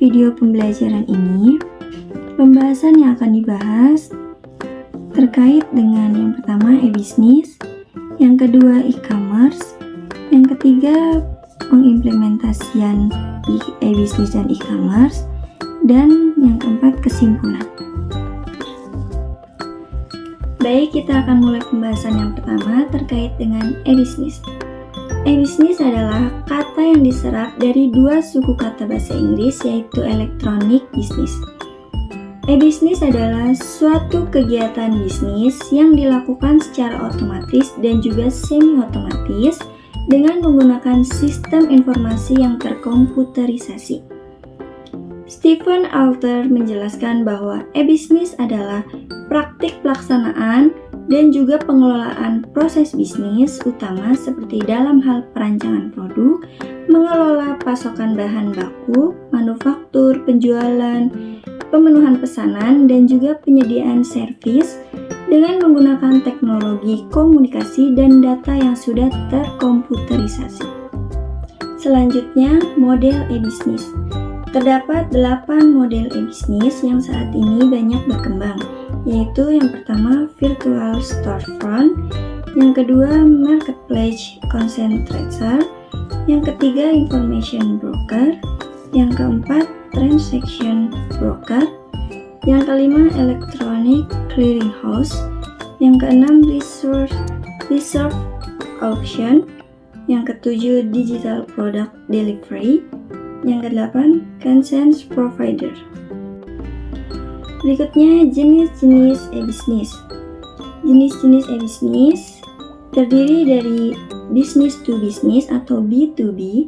video pembelajaran ini, pembahasan yang akan dibahas terkait dengan yang pertama e-bisnis, yang kedua e-commerce, yang ketiga pengimplementasian e-bisnis dan e-commerce, dan yang keempat kesimpulan. Baik, kita akan mulai pembahasan yang pertama terkait dengan e-bisnis. E-bisnis adalah kata yang diserap dari dua suku kata bahasa Inggris, yaitu electronic business. E-bisnis adalah suatu kegiatan bisnis yang dilakukan secara otomatis dan juga semi-otomatis dengan menggunakan sistem informasi yang terkomputerisasi. Stephen Alter menjelaskan bahwa e-bisnis adalah praktik pelaksanaan dan juga pengelolaan proses bisnis utama seperti dalam hal perancangan produk, mengelola pasokan bahan baku, manufaktur, penjualan, pemenuhan pesanan, dan juga penyediaan servis dengan menggunakan teknologi komunikasi dan data yang sudah terkomputerisasi. Selanjutnya, model e-bisnis. Terdapat 8 model e-bisnis yang saat ini banyak berkembang, yaitu yang pertama virtual storefront, yang kedua marketplace concentrator, yang ketiga information broker, yang keempat transaction broker, yang kelima electronic clearinghouse, yang keenam reserve auction, yang ketujuh digital product delivery, yang kedelapan consent provider. Berikutnya jenis-jenis e-bisnis. Jenis-jenis e-bisnis terdiri dari business to business atau B2B,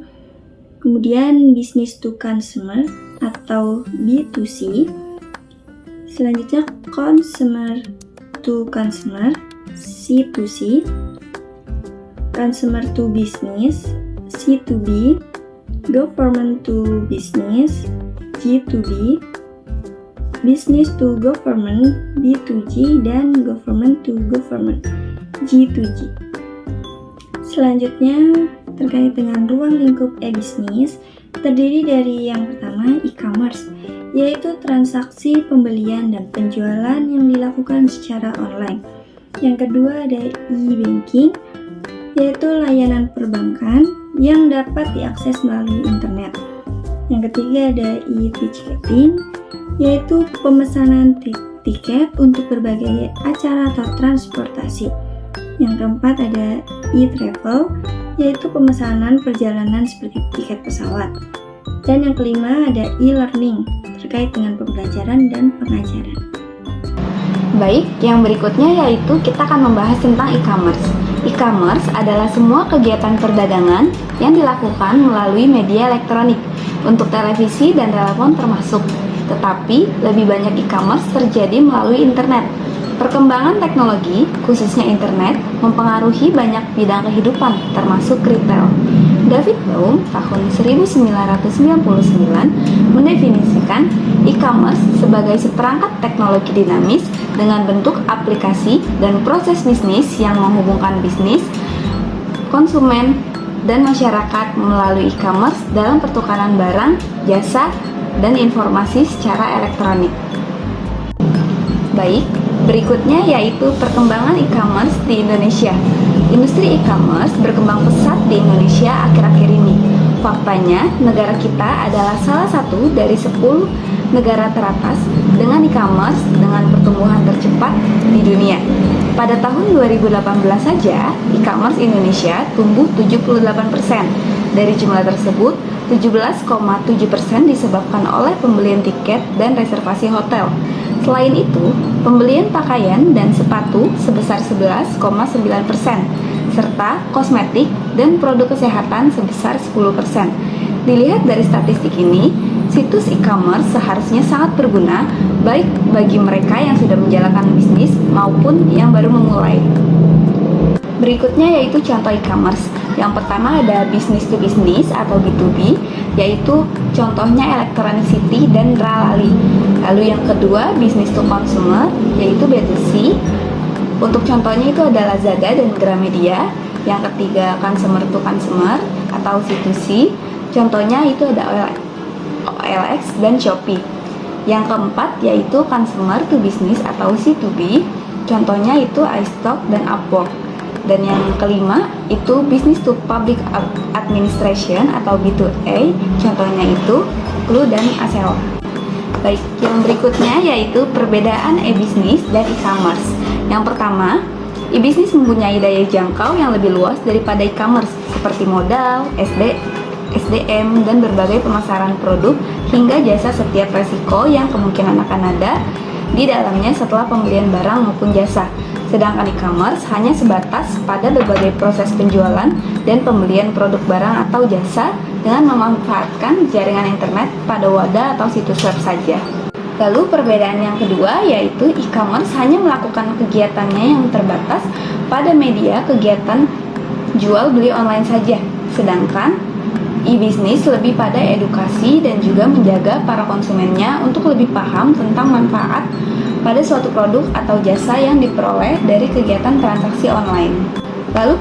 kemudian business to consumer atau B2C, selanjutnya consumer to consumer C2C, consumer to business C2B, government to business G2B, business to government B2G, dan government to government G2G. Selanjutnya terkait dengan ruang lingkup e-bisnis terdiri dari yang pertama e-commerce, yaitu transaksi pembelian dan penjualan yang dilakukan secara online. Yang kedua ada e-banking, yaitu layanan perbankan yang dapat diakses melalui internet. Yang ketiga ada e-ticketing, yaitu pemesanan tiket untuk berbagai acara atau transportasi. Yang keempat ada e-travel, yaitu pemesanan perjalanan seperti tiket pesawat. Dan yang kelima ada e-learning, terkait dengan pembelajaran dan pengajaran. Baik, yang berikutnya yaitu kita akan membahas tentang e-commerce. E-commerce adalah semua kegiatan perdagangan yang dilakukan melalui media elektronik, untuk televisi dan telepon termasuk. Tetapi, lebih banyak e-commerce terjadi melalui internet. Perkembangan teknologi, khususnya internet, mempengaruhi banyak bidang kehidupan, termasuk retail. David Baum tahun 1999 mendefinisikan e-commerce sebagai seperangkat teknologi dinamis dengan bentuk aplikasi dan proses bisnis yang menghubungkan bisnis, konsumen, dan masyarakat melalui e-commerce dalam pertukaran barang, jasa, dan informasi secara elektronik. Baik, berikutnya yaitu perkembangan e-commerce di Indonesia. Industri e-commerce berkembang pesat di Indonesia akhir-akhir ini. Faktanya, negara kita adalah salah satu dari 10 negara teratas dengan e-commerce dengan pertumbuhan tercepat di dunia. Pada tahun 2018 saja, e-commerce Indonesia tumbuh 78%. Dari jumlah tersebut, 17,7% disebabkan oleh pembelian tiket dan reservasi hotel. Selain itu, pembelian pakaian dan sepatu sebesar 11,9%, serta kosmetik dan produk kesehatan sebesar 10%. Dilihat dari statistik ini, situs e-commerce seharusnya sangat berguna baik bagi mereka yang sudah menjalankan bisnis maupun yang baru memulai. Berikutnya yaitu contoh e-commerce. Yang pertama ada business to business atau B2B, yaitu contohnya Electronic City dan Ralali. Lalu yang kedua business to consumer, yaitu B2C. Untuk contohnya itu ada Lazada dan Gramedia. Yang ketiga consumer to consumer atau C2C, contohnya itu ada OLX. OLX, dan Shopee. Yang keempat yaitu consumer to business atau C2B, contohnya itu iStock dan Upwork. Dan yang kelima itu business to public administration atau B2A, contohnya itu Clue dan Acela. Baik, yang berikutnya yaitu perbedaan e-business dan e-commerce. Yang pertama, e-business mempunyai daya jangkau yang lebih luas daripada e-commerce, seperti modal, SDM, dan berbagai pemasaran produk hingga jasa setiap resiko yang kemungkinan akan ada di dalamnya setelah pembelian barang maupun jasa. Sedangkan e-commerce hanya sebatas pada berbagai proses penjualan dan pembelian produk barang atau jasa dengan memanfaatkan jaringan internet pada wadah atau situs web saja. Lalu perbedaan yang kedua yaitu e-commerce hanya melakukan kegiatannya yang terbatas pada media kegiatan jual beli online saja. Sedangkan e-business lebih pada edukasi dan juga menjaga para konsumennya untuk lebih paham tentang manfaat pada suatu produk atau jasa yang diperoleh dari kegiatan transaksi online. Lalu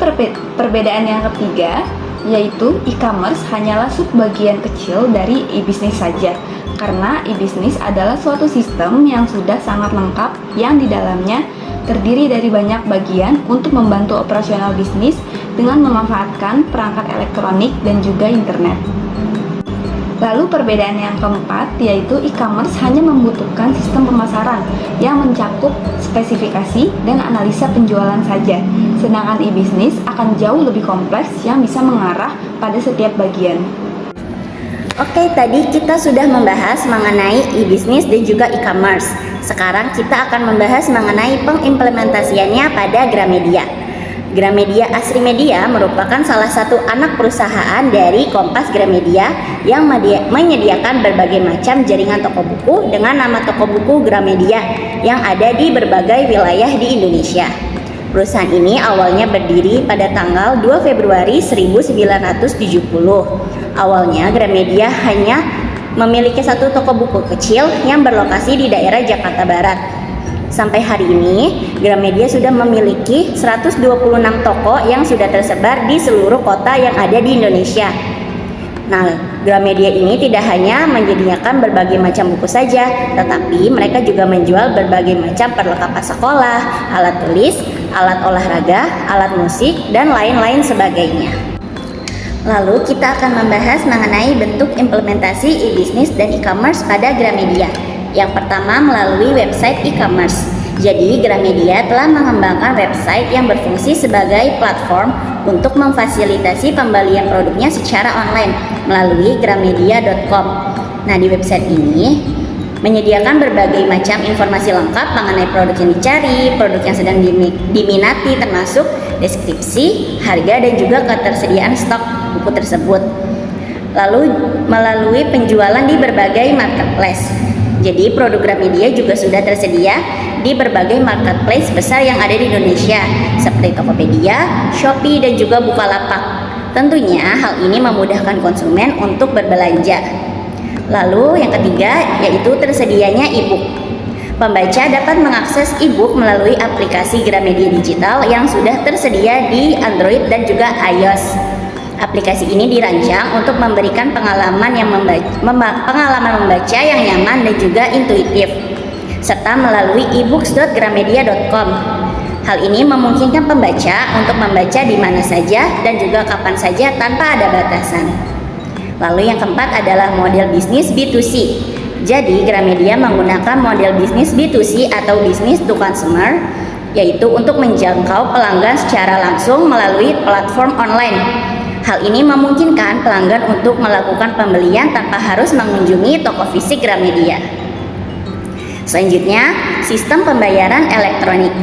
perbedaan yang ketiga yaitu e-commerce hanyalah subbagian kecil dari e-business saja, karena e-business adalah suatu sistem yang sudah sangat lengkap yang di dalamnya terdiri dari banyak bagian untuk membantu operasional bisnis dengan memanfaatkan perangkat elektronik dan juga internet. Lalu perbedaan yang keempat yaitu e-commerce hanya membutuhkan sistem pemasaran yang mencakup spesifikasi dan analisa penjualan saja, sedangkan e-business akan jauh lebih kompleks yang bisa mengarah pada setiap bagian. Oke, tadi kita sudah membahas mengenai e-business dan juga e-commerce. Sekarang kita akan membahas mengenai pengimplementasiannya pada Gramedia. Gramedia Asri Media merupakan salah satu anak perusahaan dari Kompas Gramedia yang menyediakan berbagai macam jaringan toko buku dengan nama toko buku Gramedia yang ada di berbagai wilayah di Indonesia. Perusahaan ini awalnya berdiri pada tanggal 2 Februari 1970. Awalnya Gramedia hanya memiliki satu toko buku kecil yang berlokasi di daerah Jakarta Barat. Sampai hari ini, Gramedia sudah memiliki 126 toko yang sudah tersebar di seluruh kota yang ada di Indonesia. Nah, Gramedia ini tidak hanya menyediakan berbagai macam buku saja, tetapi mereka juga menjual berbagai macam perlengkapan sekolah, alat tulis, alat olahraga, alat musik, dan lain-lain sebagainya. Lalu kita akan membahas mengenai bentuk implementasi e-business dan e-commerce pada Gramedia. Yang pertama melalui website e-commerce. Jadi Gramedia telah mengembangkan website yang berfungsi sebagai platform untuk memfasilitasi pembelian produknya secara online melalui gramedia.com. Nah, di website ini menyediakan berbagai macam informasi lengkap mengenai produk yang dicari, produk yang sedang diminati termasuk deskripsi, harga, dan juga ketersediaan stok buku tersebut. Lalu melalui penjualan di berbagai marketplace. Jadi produk Gramedia juga sudah tersedia di berbagai marketplace besar yang ada di Indonesia seperti Tokopedia, Shopee, dan juga Bukalapak. Tentunya hal ini memudahkan konsumen untuk berbelanja. Lalu yang ketiga yaitu tersedianya e-book. Pembaca dapat mengakses e-book melalui aplikasi Gramedia Digital yang sudah tersedia di Android dan juga iOS. Aplikasi ini dirancang untuk memberikan pengalaman membaca yang nyaman dan juga intuitif, serta melalui ebooks.gramedia.com. Hal ini memungkinkan pembaca untuk membaca di mana saja dan juga kapan saja tanpa ada batasan. Lalu yang keempat adalah model bisnis B2C. Jadi Gramedia menggunakan model bisnis B2C atau business to consumer, yaitu untuk menjangkau pelanggan secara langsung melalui platform online. Hal ini memungkinkan pelanggan untuk melakukan pembelian tanpa harus mengunjungi toko fisik Gramedia. Selanjutnya, sistem pembayaran elektronik.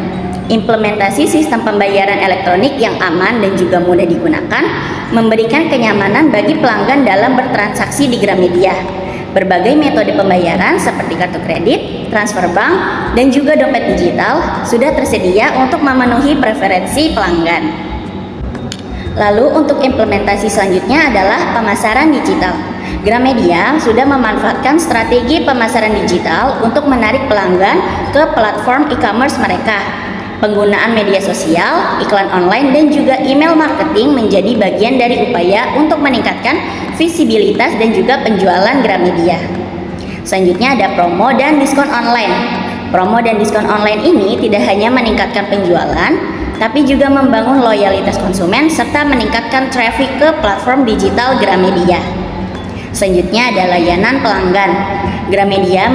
Implementasi sistem pembayaran elektronik yang aman dan juga mudah digunakan memberikan kenyamanan bagi pelanggan dalam bertransaksi di Gramedia. Berbagai metode pembayaran seperti kartu kredit, transfer bank, dan juga dompet digital sudah tersedia untuk memenuhi preferensi pelanggan. Lalu untuk implementasi selanjutnya adalah pemasaran digital. Gramedia sudah memanfaatkan strategi pemasaran digital untuk menarik pelanggan ke platform e-commerce mereka. Penggunaan media sosial, iklan online, dan juga email marketing menjadi bagian dari upaya untuk meningkatkan visibilitas dan juga penjualan Gramedia. Selanjutnya ada promo dan diskon online. Promo dan diskon online ini tidak hanya meningkatkan penjualan, tapi juga membangun loyalitas konsumen serta meningkatkan traffic ke platform digital Gramedia. Selanjutnya ada layanan pelanggan. Gramedia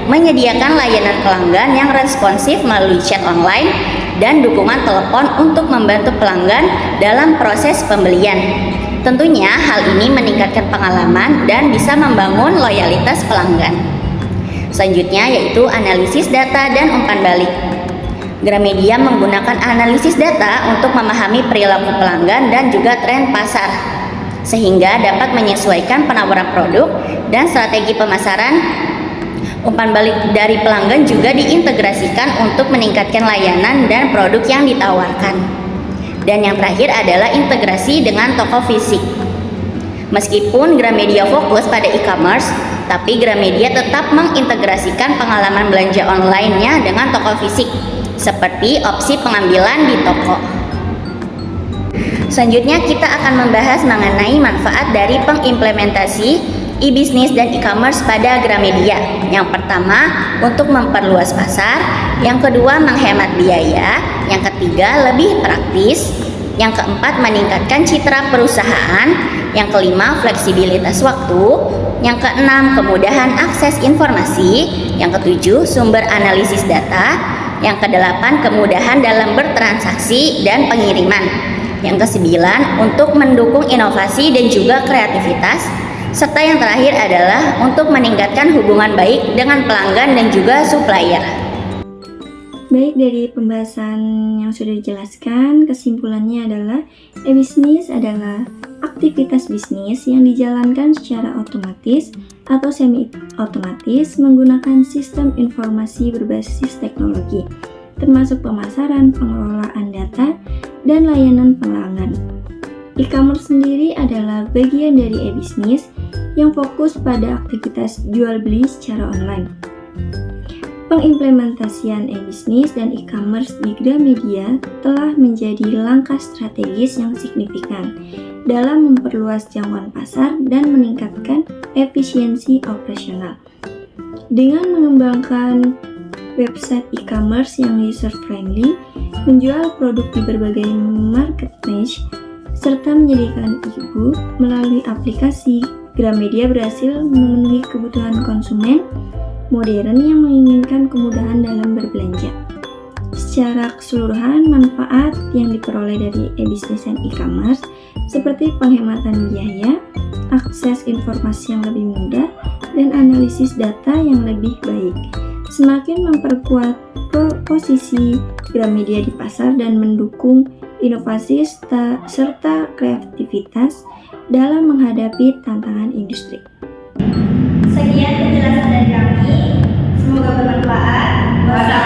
menyediakan layanan pelanggan yang responsif melalui chat online dan dukungan telepon untuk membantu pelanggan dalam proses pembelian. Tentunya hal ini meningkatkan pengalaman dan bisa membangun loyalitas pelanggan. Selanjutnya yaitu analisis data dan umpan balik. Gramedia menggunakan analisis data untuk memahami perilaku pelanggan dan juga tren pasar, sehingga dapat menyesuaikan penawaran produk dan strategi pemasaran. Umpan balik dari pelanggan juga diintegrasikan untuk meningkatkan layanan dan produk yang ditawarkan. Dan yang terakhir adalah integrasi dengan toko fisik. Meskipun Gramedia fokus pada e-commerce, tapi Gramedia tetap mengintegrasikan pengalaman belanja online-nya dengan toko fisik, seperti opsi pengambilan di toko. Selanjutnya kita akan membahas mengenai manfaat dari pengimplementasi e-bisnis dan e-commerce pada Gramedia. Yang pertama, untuk memperluas pasar. Yang kedua, menghemat biaya. Yang ketiga, lebih praktis. Yang keempat, meningkatkan citra perusahaan. Yang kelima, fleksibilitas waktu. Yang keenam, kemudahan akses informasi. Yang ketujuh, sumber analisis data. Yang kedelapan, kemudahan dalam bertransaksi dan pengiriman. Yang kesembilan, untuk mendukung inovasi dan juga kreativitas. Serta yang terakhir adalah untuk meningkatkan hubungan baik dengan pelanggan dan juga supplier. Baik, dari pembahasan yang sudah dijelaskan, kesimpulannya adalah e-bisnis adalah aktivitas bisnis yang dijalankan secara otomatis atau semi-otomatis menggunakan sistem informasi berbasis teknologi, termasuk pemasaran, pengelolaan data, dan layanan pelanggan. E-commerce sendiri adalah bagian dari e-bisnis yang fokus pada aktivitas jual beli secara online. Pengimplementasian e-bisnis dan e-commerce di Gramedia telah menjadi langkah strategis yang signifikan dalam memperluas jangkauan pasar dan meningkatkan efisiensi operasional. Dengan mengembangkan website e-commerce yang user-friendly, menjual produk di berbagai market niche, serta menyediakan e-book melalui aplikasi, Gramedia berhasil memenuhi kebutuhan konsumen modern yang menginginkan kemudahan dalam berbelanja. Secara keseluruhan, manfaat yang diperoleh dari e-bisnis dan e-commerce seperti penghematan biaya, akses informasi yang lebih mudah, dan analisis data yang lebih baik, semakin memperkuat posisi Gramedia di pasar dan mendukung inovasi serta kreativitas dalam menghadapi tantangan industri. Sekian penjelasan dari kami, semoga bermanfaat.